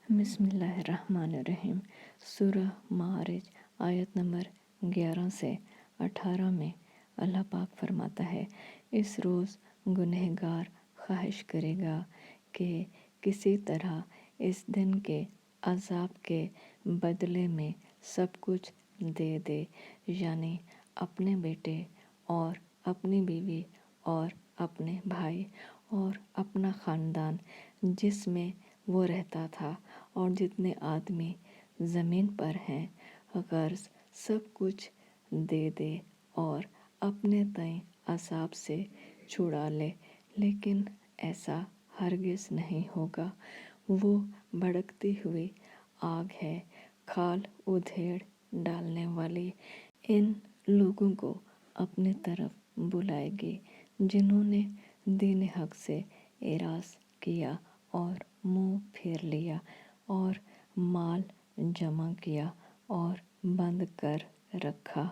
بسم اللہ الرحمن الرحیم۔ سورہ معارج آیت نمبر 11 سے 18 میں اللہ پاک فرماتا ہے، اس روز گنہگار خواہش کرے گا کہ کسی طرح اس دن کے عذاب کے بدلے میں سب کچھ دے دے، یعنی اپنے بیٹے اور اپنی بیوی اور اپنے بھائی اور اپنا خاندان جس میں وہ رہتا تھا اور جتنے آدمی زمین پر ہیں، غرض سب کچھ دے دے اور اپنے تئیں عذاب سے چھڑا لے، لیکن ایسا ہرگز نہیں ہوگا۔ وہ بھڑکتی ہوئی آگ ہے، کھال ادھیڑ ڈالنے والی۔ ان لوگوں کو اپنے طرف بلائے گی جنہوں نے دین حق سے اعراض کیا اور منہ پھیر لیا اور مال جمع کیا اور بند کر رکھا۔